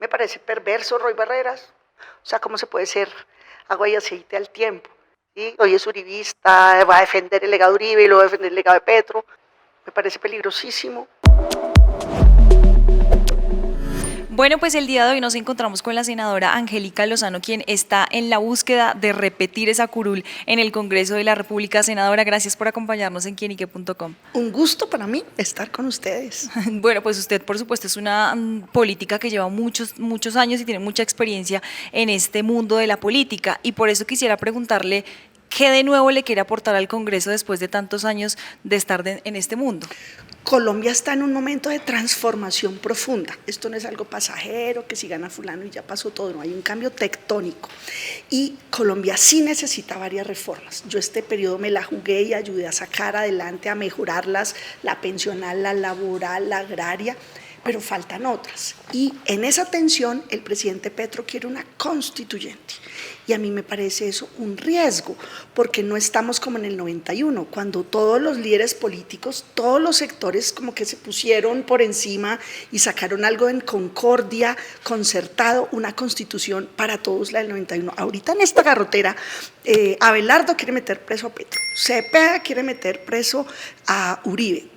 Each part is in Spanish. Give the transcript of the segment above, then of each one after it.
me parece perverso Roy Barreras. O sea, ¿cómo se puede ser agua y aceite al tiempo? ¿Sí? Hoy es uribista, va a defender el legado de Uribe y luego va a defender el legado de Petro. Me parece peligrosísimo. Bueno, pues el día de hoy nos encontramos con la senadora Angélica Lozano, quien está en la búsqueda de repetir esa curul en el Congreso de la República. Senadora, gracias por acompañarnos en quienique.com. Un gusto para mí estar con ustedes. Bueno, pues usted, por supuesto, es una política que lleva muchos años y tiene mucha experiencia en este mundo de la política. Y por eso quisiera preguntarle, ¿qué de nuevo le quiere aportar al Congreso después de tantos años de estar en este mundo? Colombia está en un momento de transformación profunda. Esto no es algo pasajero, que si gana fulano y ya pasó todo, no, hay un cambio tectónico. Y Colombia sí necesita varias reformas. Yo este periodo me la jugué y ayudé a sacar adelante, a mejorarlas, la pensional, la laboral, la agraria, pero faltan otras. Y en esa tensión el presidente Petro quiere una constituyente. Y a mí me parece eso un riesgo, porque no estamos como en el 91, cuando todos los líderes políticos, todos los sectores como que se pusieron por encima y sacaron algo en concordia, concertado, una constitución para todos, la del 91. Ahorita en esta garrotera, Abelardo quiere meter preso a Petro, Cepeda quiere meter preso a Uribe.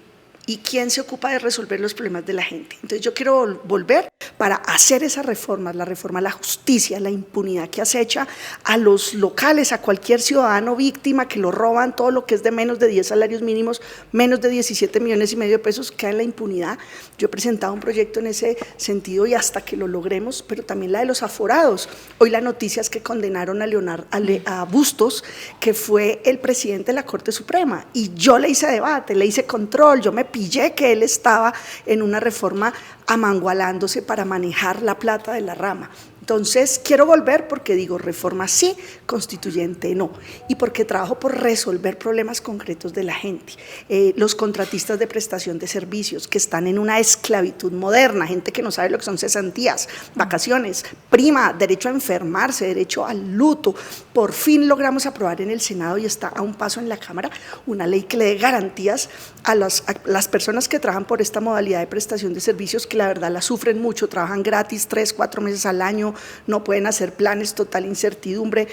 ¿Y quién se ocupa de resolver los problemas de la gente? Entonces yo quiero volver para hacer esas reformas, la reforma a la justicia, la impunidad que acecha a los locales, a cualquier ciudadano víctima que lo roban, todo lo que es de menos de 10 salarios mínimos, menos de 17,5 millones de pesos, queda en la impunidad. Yo he presentado un proyecto en ese sentido y hasta que lo logremos, pero también la de los aforados. Hoy la noticia es que condenaron a Bustos, que fue el presidente de la Corte Suprema, y yo le hice debate, le hice control, yo me pillé que él estaba en una reforma amangualándose para manejar la plata de la rama. Entonces, quiero volver porque digo, reforma sí, constituyente no, y porque trabajo por resolver problemas concretos de la gente. Los contratistas de prestación de servicios que están en una esclavitud moderna, gente que no sabe lo que son cesantías, vacaciones, prima, derecho a enfermarse, derecho al luto. Por fin logramos aprobar en el Senado y está a un paso en la Cámara una ley que le dé garantías a las personas que trabajan por esta modalidad de prestación de servicios, que la verdad la sufren mucho, trabajan gratis 3, 4 meses al año, no pueden hacer planes, total incertidumbre,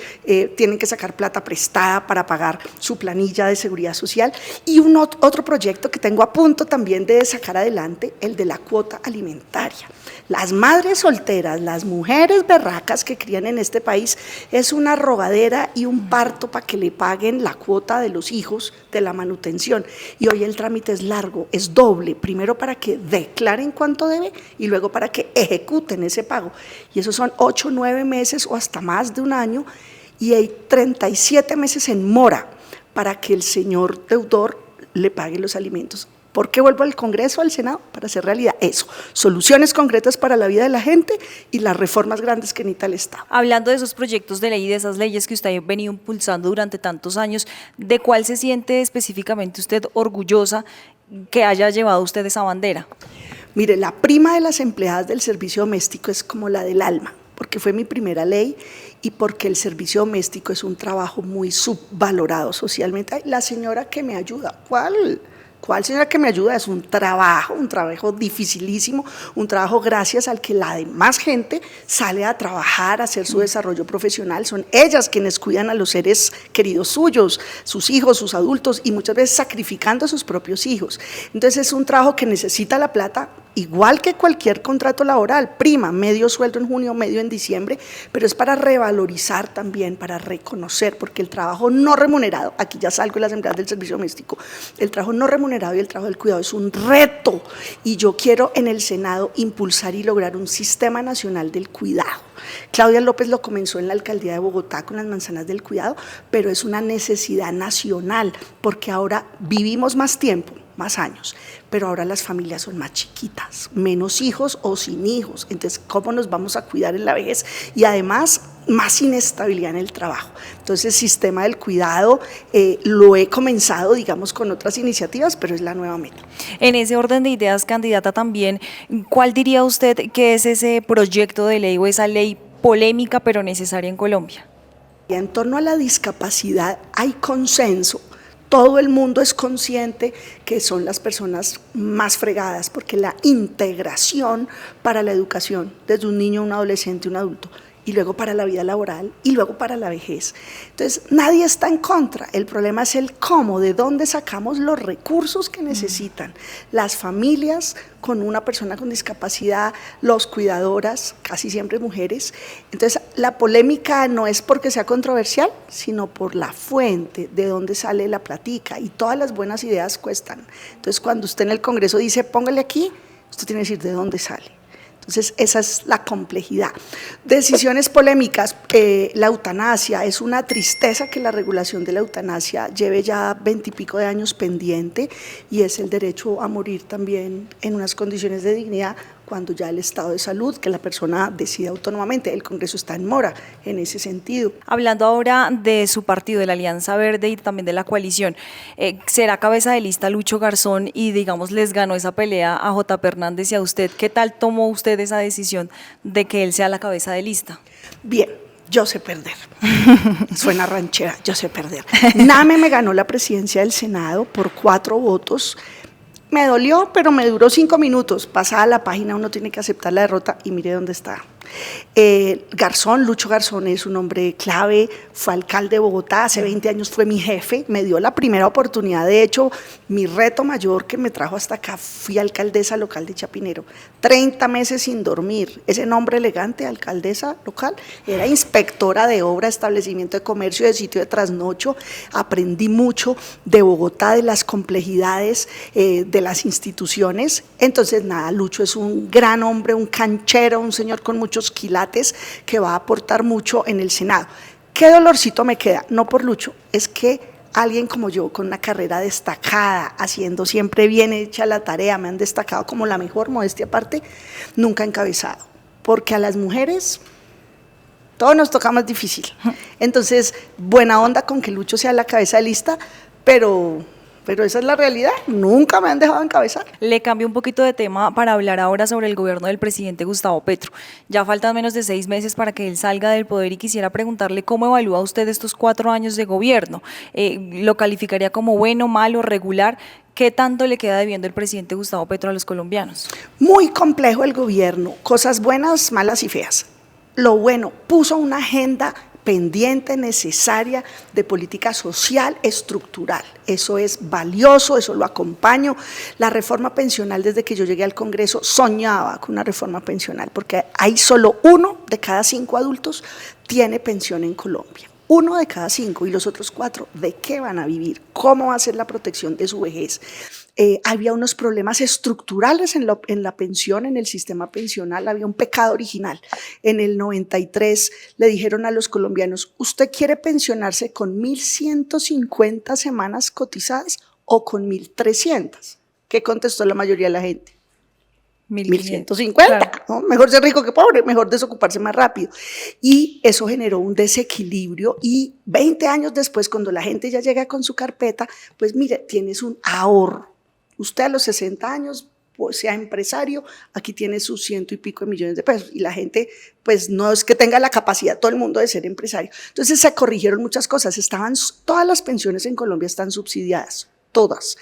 tienen que sacar plata prestada para pagar su planilla de seguridad social. Y otro proyecto que tengo a punto también de sacar adelante, el de la cuota alimentaria. Las madres solteras, las mujeres berracas que crían en este país, es una rogadera y un parto para que le paguen la cuota de los hijos de la manutención. Y hoy el trámite es largo, es doble, primero para que declaren cuánto debe y luego para que ejecuten ese pago. Y esos son 8, 9 meses o hasta más de un año, y hay 37 meses en mora para que el señor deudor le pague los alimentos. ¿Por qué vuelvo al Congreso, al Senado? Para hacer realidad eso, soluciones concretas para la vida de la gente y las reformas grandes que necesita el Estado. Hablando de esos proyectos de ley y de esas leyes que usted ha venido impulsando durante tantos años, ¿de cuál se siente específicamente usted orgullosa que haya llevado usted esa bandera? Mire, la prima de las empleadas del servicio doméstico es como la del alma, porque fue mi primera ley y porque el servicio doméstico es un trabajo muy subvalorado socialmente. Ay, la señora que me ayuda, ¿cuál señora que me ayuda? Es un trabajo dificilísimo, un trabajo gracias al que la demás gente sale a trabajar, a hacer su desarrollo profesional. Son ellas quienes cuidan a los seres queridos suyos, sus hijos, sus adultos, y muchas veces sacrificando a sus propios hijos. Entonces es un trabajo que necesita la plata, igual que cualquier contrato laboral, prima, medio sueldo en junio, medio en diciembre, pero es para revalorizar también, para reconocer, porque el trabajo no remunerado, aquí ya salgo de las empleadas del servicio doméstico, el trabajo no remunerado y el trabajo del cuidado es un reto, y yo quiero en el Senado impulsar y lograr un sistema nacional del cuidado. Claudia López lo comenzó en la alcaldía de Bogotá con las manzanas del cuidado, pero es una necesidad nacional, porque ahora vivimos más tiempo, más años, pero ahora las familias son más chiquitas, menos hijos o sin hijos. Entonces, ¿cómo nos vamos a cuidar en la vejez? Y además, más inestabilidad en el trabajo. Entonces, el sistema del cuidado lo he comenzado, digamos, con otras iniciativas, pero es la nueva meta. En ese orden de ideas, candidata, también, ¿cuál diría usted que es ese proyecto de ley o esa ley polémica pero necesaria en Colombia? En torno a la discapacidad hay consenso. todo el mundo es consciente que son las personas más fregadas, porque la integración para la educación, desde un niño, un adolescente, un adulto, y luego para la vida laboral, y luego para la vejez. Entonces, nadie está en contra, el problema es el cómo, de dónde sacamos los recursos que necesitan las familias con una persona con discapacidad, los cuidadoras, casi siempre mujeres. Entonces, la polémica no es porque sea controversial, sino por la fuente, de dónde sale la platica, y todas las buenas ideas cuestan. Entonces, cuando usted en el Congreso dice, póngale aquí, usted tiene que decir de dónde sale. Entonces, esa es la complejidad. Decisiones polémicas, la eutanasia, es una tristeza que la regulación de la eutanasia lleve ya 20 y pico de años pendiente, y es el derecho a morir también en unas condiciones de dignidad cuando ya el estado de salud, que la persona decida autónomamente. El Congreso está en mora en ese sentido. Hablando ahora de su partido, de la Alianza Verde y también de la coalición, será cabeza de lista Lucho Garzón y, digamos, les ganó esa pelea a J. Hernández y a usted. ¿Qué tal tomó usted esa decisión de que él sea la cabeza de lista? Bien, yo sé perder. Suena ranchera, yo sé perder. Name me ganó la presidencia del Senado por 4 votos. Me dolió, pero me duró 5 minutos. Pasada la página, uno tiene que aceptar la derrota y mire dónde está. Garzón, Lucho Garzón es un hombre clave, fue alcalde de Bogotá, hace 20 años fue mi jefe, me dio la primera oportunidad. De hecho, mi reto mayor que me trajo hasta acá, fui alcaldesa local de Chapinero, 30 meses sin dormir. Ese nombre elegante, alcaldesa local, era inspectora de obra, establecimiento de comercio, de sitio de trasnocho. Aprendí mucho de Bogotá, de las complejidades de las instituciones. Entonces, nada, Lucho es un gran hombre, un canchero, un señor con muchos quilates que va a aportar mucho en el Senado. ¿Qué dolorcito me queda? No por Lucho, es que alguien como yo, con una carrera destacada, haciendo siempre bien hecha la tarea, me han destacado como la mejor, modestia aparte, nunca he encabezado, porque a las mujeres todo nos toca más difícil. Entonces, buena onda con que Lucho sea la cabeza de lista, pero esa es la realidad, nunca me han dejado encabezar. Le cambio un poquito de tema para hablar ahora sobre el gobierno del presidente Gustavo Petro. Ya faltan menos de 6 meses para que él salga del poder y quisiera preguntarle cómo evalúa usted estos 4 años de gobierno. ¿Lo calificaría como bueno, malo, regular? ¿Qué tanto le queda debiendo el presidente Gustavo Petro a los colombianos? Muy complejo el gobierno, cosas buenas, malas y feas. Lo bueno, puso una agenda pendiente, necesaria, de política social estructural. Eso es valioso, eso lo acompaño. La reforma pensional, desde que yo llegué al Congreso, soñaba con una reforma pensional, porque hay solo 1 de cada 5 adultos tiene pensión en Colombia. 1 de cada 5, y los otros 4, ¿de qué van a vivir? ¿Cómo va a ser la protección de su vejez? Había unos problemas estructurales en la pensión, en el sistema pensional, había un pecado original. En el 93 le dijeron a los colombianos, ¿usted quiere pensionarse con 1.150 semanas cotizadas o con 1.300? ¿Qué contestó la mayoría de la gente? 1.150, claro. ¿No? Mejor ser rico que pobre, mejor desocuparse más rápido. Y eso generó un desequilibrio, y 20 años después, cuando la gente ya llega con su carpeta, pues mire, tienes un ahorro. Usted a los 60 años, pues, sea empresario, aquí tiene sus 100 y pico de millones de pesos, y la gente pues no es que tenga la capacidad todo el mundo de ser empresario. Entonces se corrigieron muchas cosas, todas las pensiones en Colombia están subsidiadas, todas.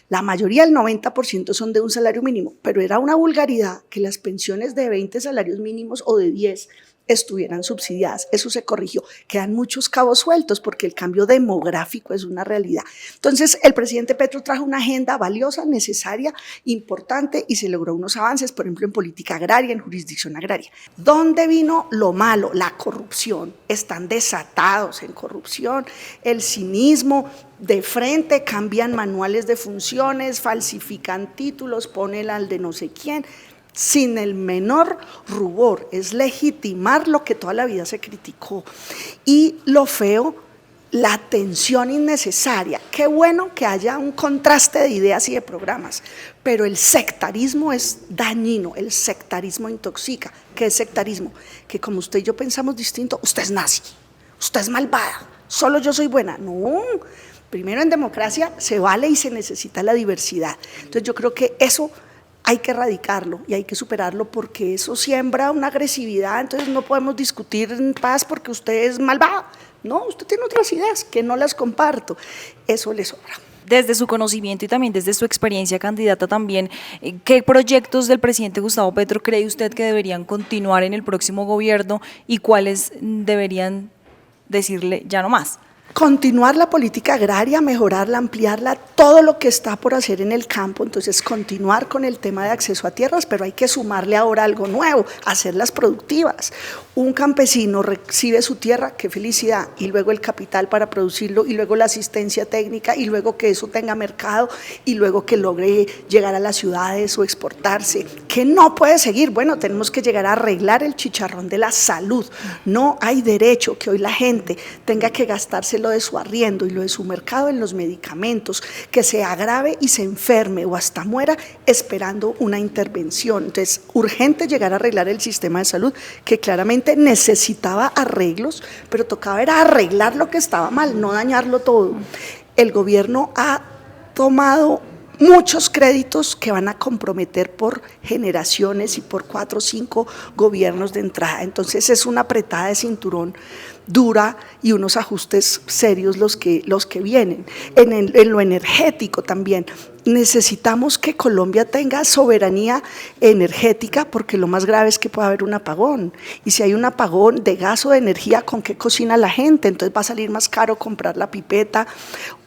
La mayoría, el 90%, son de un salario mínimo, pero era una vulgaridad que las pensiones de 20 salarios mínimos o de 10 estuvieran subsidiadas. Eso se corrigió. Quedan muchos cabos sueltos porque el cambio demográfico es una realidad. Entonces, el presidente Petro trajo una agenda valiosa, necesaria, importante, y se logró unos avances, por ejemplo, en política agraria, en jurisdicción agraria. ¿Dónde vino lo malo? La corrupción. Están desatados en corrupción, el cinismo. De frente cambian manuales de funciones, falsifican títulos, ponen al de no sé quién, sin el menor rubor. Es legitimar lo que toda la vida se criticó. Y lo feo, la tensión innecesaria. Qué bueno que haya un contraste de ideas y de programas, pero el sectarismo es dañino, el sectarismo intoxica. ¿Qué es sectarismo? Que como usted y yo pensamos distinto, usted es nazi, usted es malvada, solo yo soy buena. No. Primero, en democracia se vale y se necesita la diversidad. Entonces yo creo que eso hay que erradicarlo y hay que superarlo, porque eso siembra una agresividad. Entonces no podemos discutir en paz porque usted es malvado. No, usted tiene otras ideas que no las comparto. Eso le sobra. Desde su conocimiento y también desde su experiencia candidata también, ¿qué proyectos del presidente Gustavo Petro cree usted que deberían continuar en el próximo gobierno y cuáles deberían decirle ya no más? Continuar la política agraria, mejorarla, ampliarla, todo lo que está por hacer en el campo, entonces continuar con el tema de acceso a tierras, pero hay que sumarle ahora algo nuevo, hacerlas productivas. Un campesino recibe su tierra, qué felicidad, y luego el capital para producirlo, y luego la asistencia técnica, y luego que eso tenga mercado, y luego que logre llegar a las ciudades o exportarse. ¿Qué no puede seguir? Bueno, tenemos que llegar a arreglar el chicharrón de la salud. No hay derecho que hoy la gente tenga que gastárselo de su arriendo y lo de su mercado en los medicamentos, que se agrave y se enferme o hasta muera esperando una intervención. Entonces, urgente llegar a arreglar el sistema de salud, que claramente necesitaba arreglos, pero tocaba era arreglar lo que estaba mal, no dañarlo todo. El gobierno ha tomado muchos créditos que van a comprometer por generaciones y por 4 o 5 gobiernos de entrada. Entonces es una apretada de cinturón dura y unos ajustes serios los que vienen. En lo energético también, necesitamos que Colombia tenga soberanía energética, porque lo más grave es que pueda haber un apagón, y si hay un apagón de gas o de energía, ¿con qué cocina la gente? Entonces va a salir más caro comprar la pipeta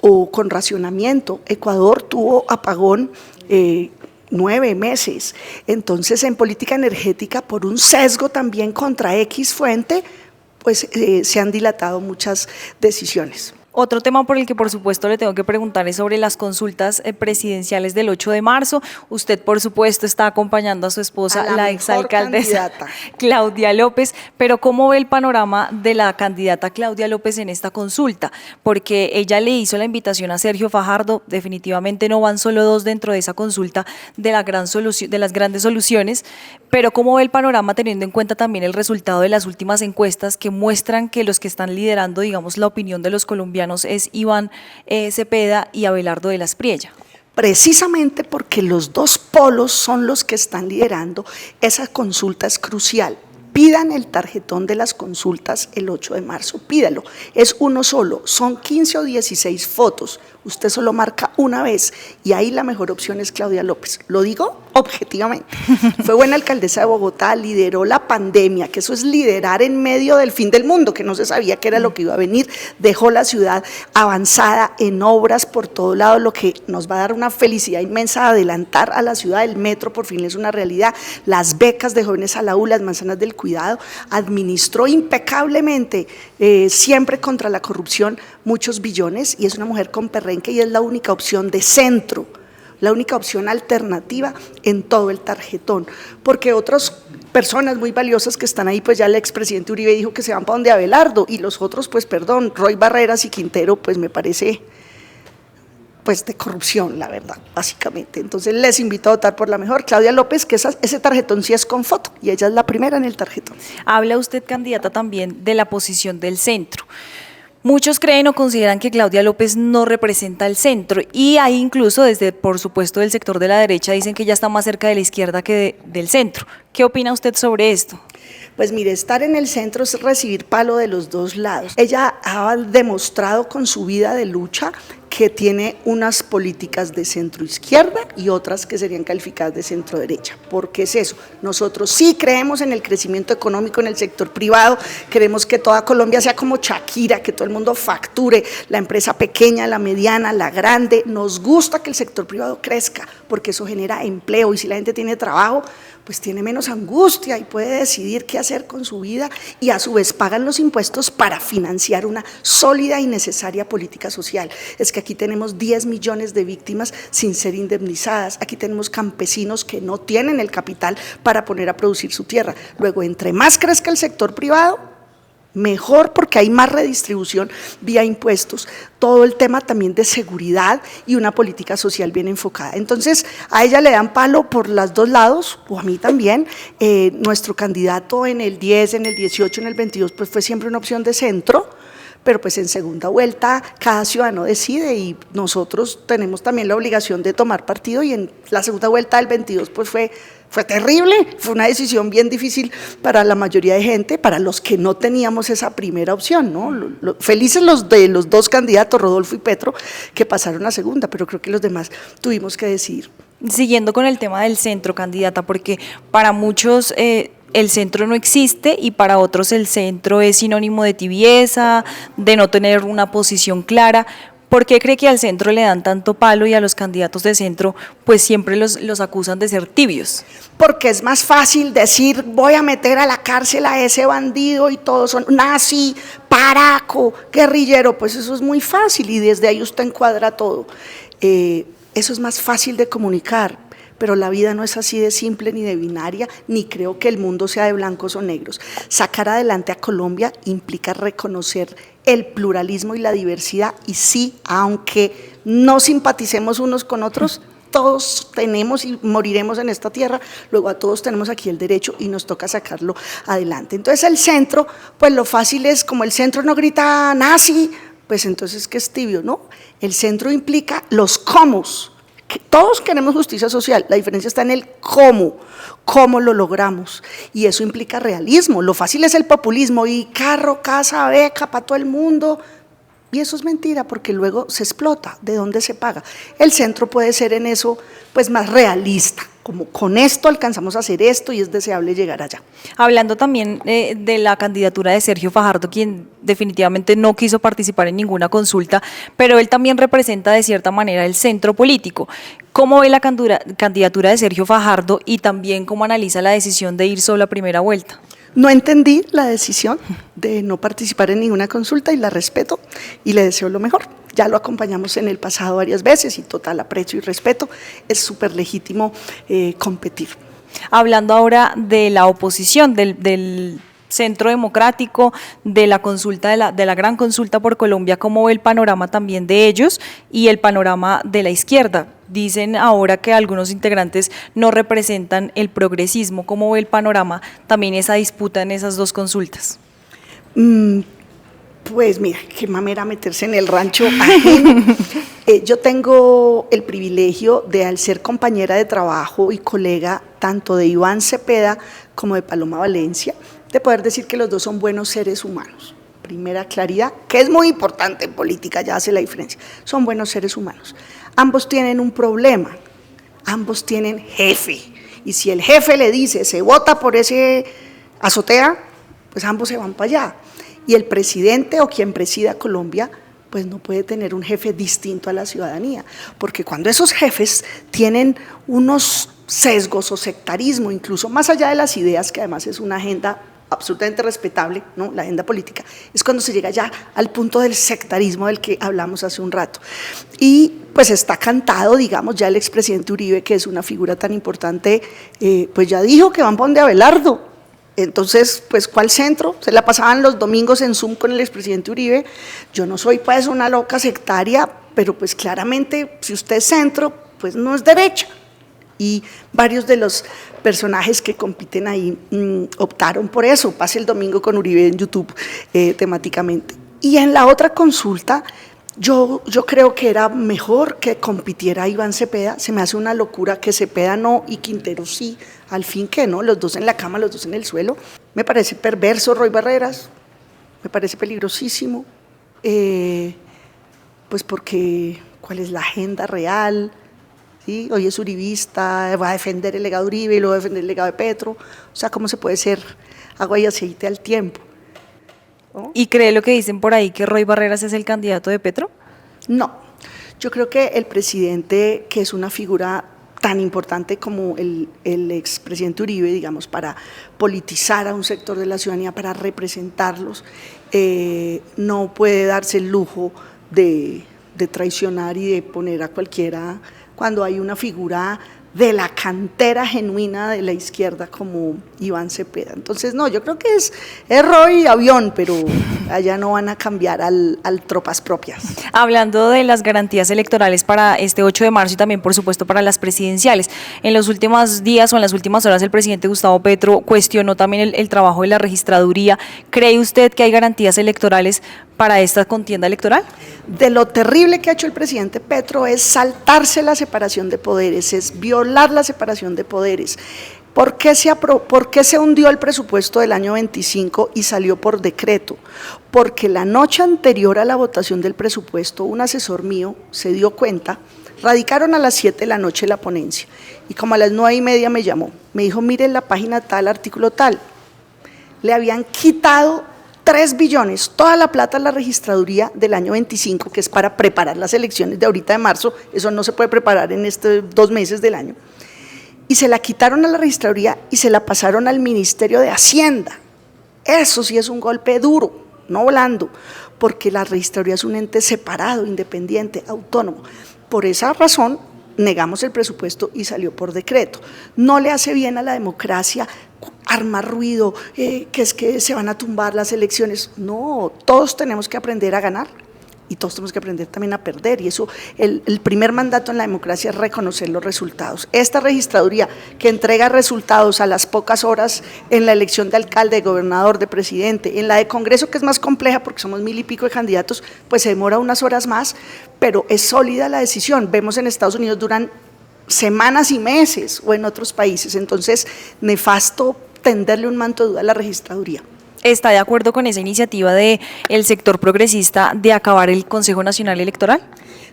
o con racionamiento. Ecuador tuvo apagón 9 meses, entonces en política energética, por un sesgo también contra X fuente, pues se han dilatado muchas decisiones. Otro tema por el que por supuesto le tengo que preguntar es sobre las consultas presidenciales del 8 de marzo. Usted por supuesto está acompañando a su esposa, la exalcaldesa Claudia López, pero ¿cómo ve el panorama de la candidata Claudia López en esta consulta? Porque ella le hizo la invitación a Sergio Fajardo, definitivamente no van solo 2 dentro de esa consulta de las grandes soluciones, pero ¿cómo ve el panorama teniendo en cuenta también el resultado de las últimas encuestas que muestran que los que están liderando, digamos, la opinión de los colombianos es Iván Cepeda y Abelardo de la Espriella? Precisamente porque los dos polos son los que están liderando, esa consulta es crucial. Pidan el tarjetón de las consultas el 8 de marzo, pídalo, es uno solo, son 15 o 16 fotos, usted solo marca una vez y ahí la mejor opción es Claudia López, lo digo objetivamente. Fue buena alcaldesa de Bogotá, lideró la pandemia, que eso es liderar en medio del fin del mundo, que no se sabía qué era lo que iba a venir, dejó la ciudad avanzada en obras por todo lado, lo que nos va a dar una felicidad inmensa, adelantar a la ciudad, el metro por fin es una realidad, las becas de jóvenes a la U, las manzanas del cuidado, administró impecablemente, siempre contra la corrupción, muchos billones, y es una mujer con perrenque y es la única opción de centro, la única opción alternativa en todo el tarjetón, porque otras personas muy valiosas que están ahí, pues ya el expresidente Uribe dijo que se van para donde Abelardo, y los otros, pues perdón, Roy Barreras y Quintero, pues me parece pues de corrupción, la verdad, básicamente. Entonces les invito a votar por la mejor, Claudia López, que ese tarjetón sí es con foto, y ella es la primera en el tarjetón. Habla usted, candidata, también de la posición del centro. Muchos creen o consideran que Claudia López no representa el centro, y hay incluso desde, por supuesto, del sector de la derecha dicen que ella está más cerca de la izquierda que del centro. ¿Qué opina usted sobre esto? Pues mire, estar en el centro es recibir palo de los dos lados. Ella ha demostrado con su vida de lucha que tiene unas políticas de centro izquierda y otras que serían calificadas de centro derecha. ¿Por qué es eso? Nosotros sí creemos en el crecimiento económico en el sector privado, queremos que toda Colombia sea como Shakira, que todo el mundo facture, la empresa pequeña, la mediana, la grande. Nos gusta que el sector privado crezca porque eso genera empleo, y si la gente tiene trabajo, pues tiene menos angustia y puede decidir qué hacer con su vida, y a su vez pagan los impuestos para financiar una sólida y necesaria política social. Es que aquí tenemos 10 millones de víctimas sin ser indemnizadas, aquí tenemos campesinos que no tienen el capital para poner a producir su tierra. Luego, entre más crezca el sector privado, mejor, porque hay más redistribución vía impuestos, todo el tema también de seguridad y una política social bien enfocada. Entonces a ella le dan palo por los dos lados, o a mí también. Nuestro candidato en el 10, en el 18, en el 22, pues fue siempre una opción de centro, pero pues en segunda vuelta cada ciudadano decide, y nosotros tenemos también la obligación de tomar partido, y en la segunda vuelta del 22 pues fue Fue terrible, fue una decisión bien difícil para la mayoría de gente, para los que no teníamos esa primera opción, ¿no? Felices los de los dos candidatos, Rodolfo y Petro, que pasaron a segunda, pero creo que los demás tuvimos que decidir. Siguiendo con el tema del centro, candidata, porque para muchos el centro no existe y para otros el centro es sinónimo de tibieza, de no tener una posición clara. ¿Por qué cree que al centro le dan tanto palo y a los candidatos de centro pues siempre los acusan de ser tibios? Porque es más fácil decir voy a meter a la cárcel a ese bandido y todos son nazi, paraco, guerrillero, pues eso es muy fácil y desde ahí usted encuadra todo. Eso es más fácil de comunicar, pero la vida no es así de simple ni de binaria, ni creo que el mundo sea de blancos o negros. Sacar adelante a Colombia implica reconocer el pluralismo y la diversidad, y sí, aunque no simpaticemos unos con otros, todos tenemos y moriremos en esta tierra, luego a todos tenemos aquí el derecho y nos toca sacarlo adelante. Entonces el centro, pues lo fácil es, como el centro no grita nazi, pues entonces que es tibio, ¿no? El centro implica los cómos. Todos queremos justicia social, la diferencia está en el cómo lo logramos, y eso implica realismo. Lo fácil es el populismo y carro, casa, beca para todo el mundo, y eso es mentira porque luego se explota. ¿De dónde se paga? El centro puede ser en eso pues más realista, como con esto alcanzamos a hacer esto y es deseable llegar allá. Hablando también de la candidatura de Sergio Fajardo, quien definitivamente no quiso participar en ninguna consulta, pero él también representa de cierta manera el centro político. ¿Cómo ve la candidatura de Sergio Fajardo y también cómo analiza la decisión de ir solo a primera vuelta? No entendí la decisión de no participar en ninguna consulta y la respeto y le deseo lo mejor. Ya lo acompañamos en el pasado varias veces y total aprecio y respeto, es súper legítimo competir. Hablando ahora de la oposición, del Centro Democrático, de la consulta, de la gran consulta por Colombia, ¿cómo ve el panorama también de ellos y el panorama de la izquierda? Dicen ahora que algunos integrantes no representan el progresismo. ¿Cómo ve el panorama también esa disputa en esas dos consultas? Pues mira, qué mamera meterse en el rancho ajeno. Yo tengo el privilegio de, al ser compañera de trabajo y colega tanto de Iván Cepeda como de Paloma Valencia, de poder decir que los dos son buenos seres humanos. Primera claridad, que es muy importante en política, ya hace la diferencia. Son buenos seres humanos. Ambos tienen un problema, ambos tienen jefe. Y si el jefe le dice, se vota por ese azotea, pues ambos se van para allá. Y el presidente o quien presida Colombia, pues no puede tener un jefe distinto a la ciudadanía, porque cuando esos jefes tienen unos sesgos o sectarismo, incluso más allá de las ideas, que además es una agenda absolutamente respetable, ¿no? La agenda política, es cuando se llega ya al punto del sectarismo del que hablamos hace un rato. Y pues está cantado, digamos, ya el expresidente Uribe, que es una figura tan importante, pues ya dijo que van para donde Abelardo. Entonces, pues, ¿cuál centro? Se la pasaban los domingos en Zoom con el expresidente Uribe. Yo no soy pues una loca sectaria, pero pues claramente, si usted es centro, pues no es derecha. Y varios de los personajes que compiten ahí optaron por eso. Pase el domingo con Uribe en YouTube temáticamente. Y en la otra consulta, yo creo que era mejor que compitiera Iván Cepeda. Se me hace una locura que Cepeda no y Quintero sí, al fin que no, los dos en la cama, los dos en el suelo. Me parece perverso Roy Barreras, me parece peligrosísimo, pues porque ¿cuál es la agenda real? ¿Sí? Hoy es uribista, va a defender el legado de Uribe y luego va a defender el legado de Petro. O sea, ¿cómo se puede ser agua y aceite al tiempo? ¿No? ¿Y cree lo que dicen por ahí, que Roy Barreras es el candidato de Petro? No, yo creo que el presidente, que es una figura tan importante como el expresidente Uribe, digamos, para politizar a un sector de la ciudadanía, para representarlos, no puede darse el lujo de traicionar y de poner a cualquiera cuando hay una figura de la cantera genuina de la izquierda como Iván Cepeda. Entonces, no, yo creo que es Roy avión, pero allá no van a cambiar al tropas propias. Hablando de las garantías electorales para este 8 de marzo y también, por supuesto, para las presidenciales, en los últimos días o en las últimas horas el presidente Gustavo Petro cuestionó también el trabajo de la registraduría. ¿Cree usted que hay garantías electorales para esta contienda electoral? De lo terrible que ha hecho el presidente Petro es saltarse la separación de poderes, es violar la separación de poderes. ¿Por qué se hundió el presupuesto del año 25 y salió por decreto? Porque la noche anterior a la votación del presupuesto, un asesor mío se dio cuenta, radicaron a las 7 de la noche la ponencia, y como a las 9:30 me llamó, me dijo, mire la página tal, artículo tal, le habían quitado 3 billones, toda la plata a la registraduría del año 25, que es para preparar las elecciones de ahorita de marzo, eso no se puede preparar en estos 2 meses del año, y se la quitaron a la registraduría y se la pasaron al Ministerio de Hacienda. Eso sí es un golpe duro, no blando, porque la registraduría es un ente separado, independiente, autónomo. Por esa razón negamos el presupuesto y salió por decreto. No le hace bien a la democracia armar ruido, que es que se van a tumbar las elecciones. No, todos tenemos que aprender a ganar y todos tenemos que aprender también a perder, y eso, el primer mandato en la democracia es reconocer los resultados. Esta registraduría que entrega resultados a las pocas horas en la elección de alcalde, de gobernador, de presidente, en la de Congreso, que es más compleja porque somos 1000 y pico de candidatos, pues se demora unas horas más, pero es sólida la decisión. Vemos en Estados Unidos duran semanas y meses, o en otros países. Entonces, nefasto tenderle un manto de duda a la registraduría. ¿Está de acuerdo con esa iniciativa del sector progresista de acabar el Consejo Nacional Electoral?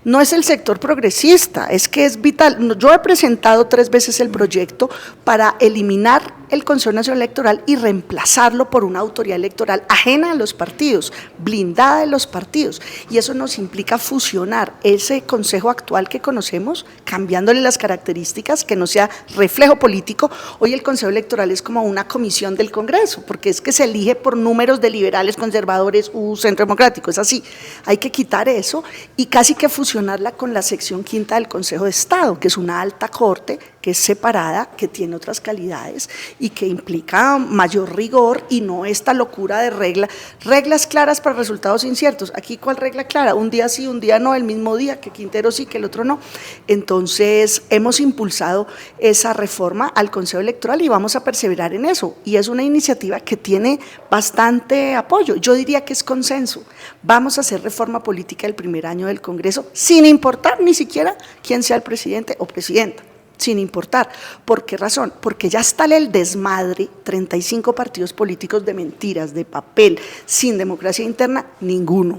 No es el sector progresista, es que es vital. Yo he presentado 3 veces el proyecto para eliminar el Consejo Nacional Electoral y reemplazarlo por una autoridad electoral ajena a los partidos, blindada de los partidos, y eso nos implica fusionar ese consejo actual que conocemos, cambiándole las características, que no sea reflejo político. Hoy el Consejo Electoral es como una comisión del Congreso, porque es que se elige por números de liberales, conservadores u centro democrático, es así. Hay que quitar eso y casi que fusionarla con la sección 5ª del Consejo de Estado, que es una alta corte, que es separada, que tiene otras calidades y que implica mayor rigor, y no esta locura de reglas claras para resultados inciertos. Aquí, ¿cuál regla clara? Un día sí, un día no, el mismo día, que Quintero sí, que el otro no. Entonces, hemos impulsado esa reforma al Consejo Electoral y vamos a perseverar en eso, y es una iniciativa que tiene bastante apoyo, yo diría que es consenso. Vamos a hacer reforma política el primer año del Congreso, sin importar ni siquiera quién sea el presidente o presidenta. Sin importar. ¿Por qué razón? Porque ya está el desmadre, 35 partidos políticos de mentiras, de papel, sin democracia interna, ninguno.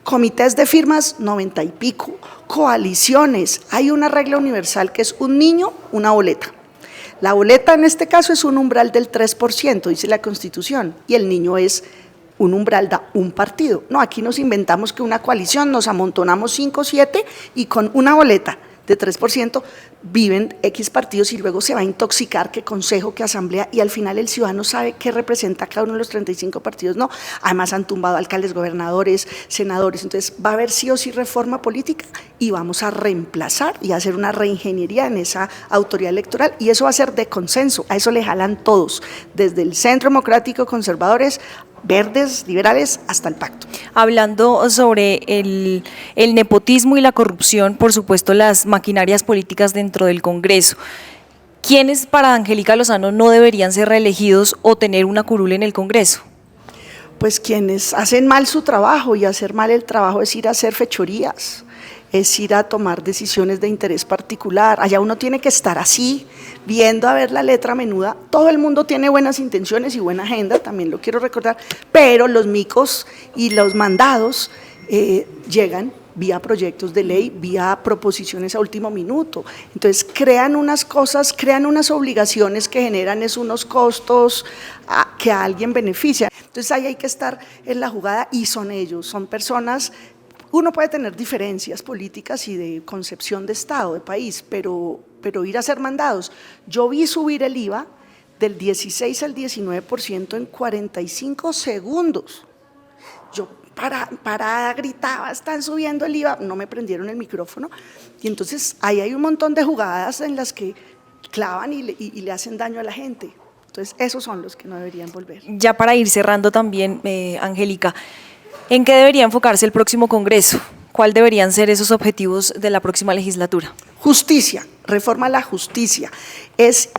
Comités de firmas, 90 y pico, coaliciones, hay una regla universal que es un niño, una boleta. La boleta en este caso es un umbral del 3%, dice la Constitución, y el niño es un umbral, da un partido. No, aquí nos inventamos que una coalición, nos amontonamos 5 o 7 y con una boleta de 3% viven X partidos, y luego se va a intoxicar que consejo, que asamblea, y al final el ciudadano sabe qué representa cada uno de los 35 partidos, no. Además han tumbado alcaldes, gobernadores, senadores. Entonces va a haber sí o sí reforma política y vamos a reemplazar y hacer una reingeniería en esa autoridad electoral, y eso va a ser de consenso, a eso le jalan todos, desde el Centro Democrático, conservadores, verdes, liberales, hasta el pacto. Hablando sobre el nepotismo y la corrupción, por supuesto las maquinarias políticas dentro del Congreso, ¿quiénes para Angélica Lozano no deberían ser reelegidos o tener una curul en el Congreso? Pues quienes hacen mal su trabajo, y hacer mal el trabajo es ir a hacer fechorías, es ir a tomar decisiones de interés particular. Allá uno tiene que estar así, viendo a ver la letra menuda. Todo el mundo tiene buenas intenciones y buena agenda, también lo quiero recordar, pero los micos y los mandados llegan vía proyectos de ley, vía proposiciones a último minuto. Entonces crean unas cosas, crean unas obligaciones que generan unos costos que a alguien beneficia. Entonces ahí hay que estar en la jugada, y son ellos, son personas. Uno puede tener diferencias políticas y de concepción de Estado, de país, pero ir a ser mandados. Yo vi subir el IVA del 16 al 19% en 45 segundos. Yo parada gritaba, están subiendo el IVA, no me prendieron el micrófono, y entonces ahí hay un montón de jugadas en las que clavan y le hacen daño a la gente. Entonces esos son los que no deberían volver. Ya para ir cerrando también, Angélica, ¿en qué debería enfocarse el próximo Congreso? ¿Cuáles deberían ser esos objetivos de la próxima legislatura? Justicia, reforma a la justicia. Es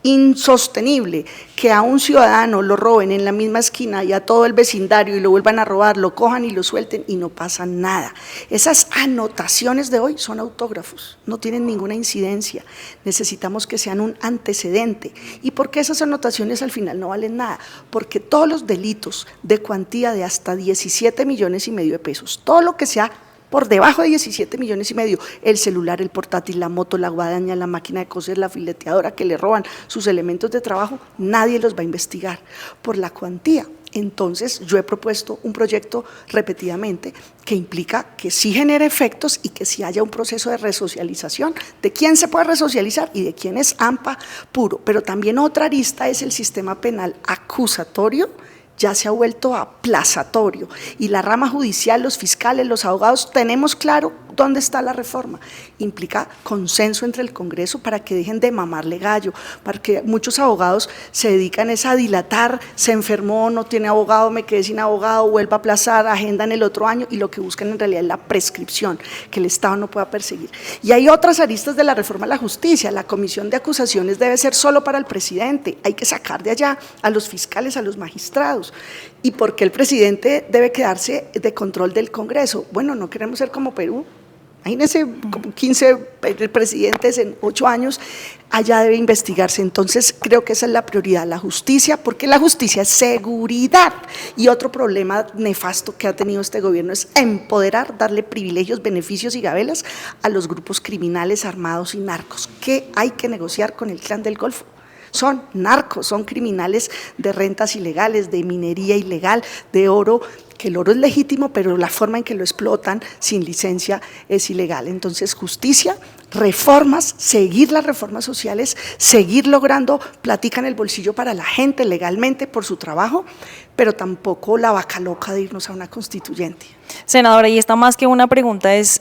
insostenible que a un ciudadano lo roben en la misma esquina y a todo el vecindario y lo vuelvan a robar, lo cojan y lo suelten y no pasa nada. Esas anotaciones de hoy son autógrafos, no tienen ninguna incidencia. Necesitamos que sean un antecedente. ¿Y por qué esas anotaciones al final no valen nada? Porque todos los delitos de cuantía de hasta 17,5 millones de pesos, todo lo que sea por debajo de 17,5 millones, el celular, el portátil, la moto, la guadaña, la máquina de coser, la fileteadora que le roban sus elementos de trabajo, nadie los va a investigar por la cuantía. Entonces, yo he propuesto un proyecto repetidamente que implica que sí genere efectos y que sí haya un proceso de resocialización de quién se puede resocializar y de quién es AMPA puro. Pero también otra arista es el sistema penal acusatorio, ya se ha vuelto aplazatorio y la rama judicial, los fiscales, los abogados, tenemos claro dónde está la reforma. Implica consenso entre el Congreso para que dejen de mamarle gallo, para que muchos abogados se dedican a dilatar, se enfermó, no tiene abogado, me quedé sin abogado, vuelva a aplazar, agendan el otro año y lo que buscan en realidad es la prescripción, que el Estado no pueda perseguir. Y hay otras aristas de la reforma a la justicia, la comisión de acusaciones debe ser solo para el presidente, hay que sacar de allá a los fiscales, a los magistrados. ¿Y por qué el presidente debe quedarse de control del Congreso? Bueno, no queremos ser como Perú. Imagínense, como 15 presidentes en 8 años, allá debe investigarse. Entonces, creo que esa es la prioridad, la justicia, porque la justicia es seguridad. Y otro problema nefasto que ha tenido este gobierno es empoderar, darle privilegios, beneficios y gabelas a los grupos criminales armados y narcos, que hay que negociar con el Clan del Golfo. Son narcos, son criminales de rentas ilegales, de minería ilegal, de oro, que el oro es legítimo, pero la forma en que lo explotan sin licencia es ilegal. Entonces, justicia, reformas, seguir las reformas sociales, seguir logrando platica en el bolsillo para la gente legalmente por su trabajo, pero tampoco la vaca loca de irnos a una constituyente. Senadora, y esta más que una pregunta es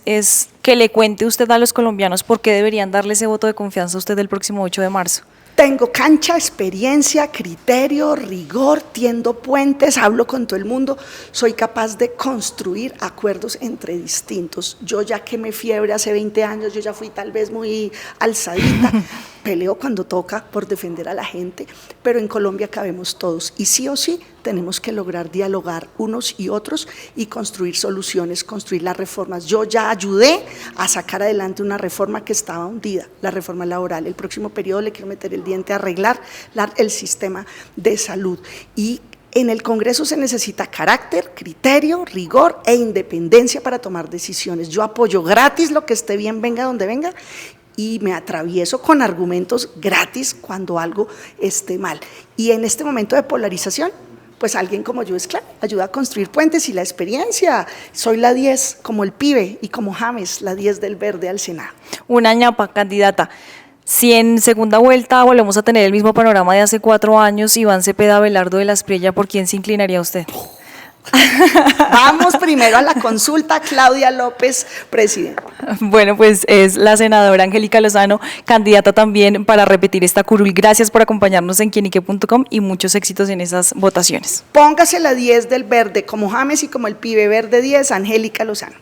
que le cuente usted a los colombianos por qué deberían darle ese voto de confianza a usted el próximo 8 de marzo. Tengo cancha, experiencia, criterio, rigor, tiendo puentes, hablo con todo el mundo, soy capaz de construir acuerdos entre distintos. Yo ya quemé fiebre hace 20 años, yo ya fui tal vez muy alzadita, peleo cuando toca por defender a la gente, pero en Colombia cabemos todos y sí o sí tenemos que lograr dialogar unos y otros y construir soluciones, construir las reformas. Yo ya ayudé a sacar adelante una reforma que estaba hundida, la reforma laboral. El próximo periodo le quiero meter el diente a arreglar el sistema de salud y en el Congreso se necesita carácter, criterio, rigor e independencia para tomar decisiones. Yo apoyo gratis lo que esté bien, venga donde venga, y me atravieso con argumentos gratis cuando algo esté mal. Y en este momento de polarización, pues alguien como yo es clave, ayuda a construir puentes y la experiencia. Soy la 10 como el pibe y como James, la 10 del verde al Senado. Una ñapa, candidata. Si en segunda vuelta volvemos a tener el mismo panorama de hace 4 años, Iván Cepeda Abelardo de la Espriella, ¿por quién se inclinaría usted? Vamos primero a la consulta, Claudia López, presidenta. Bueno, pues es la senadora Angélica Lozano, candidata también para repetir esta curul. Gracias por acompañarnos en quienique.com y muchos éxitos en esas votaciones. Póngase la 10 del verde, como James y como el pibe verde 10, Angélica Lozano.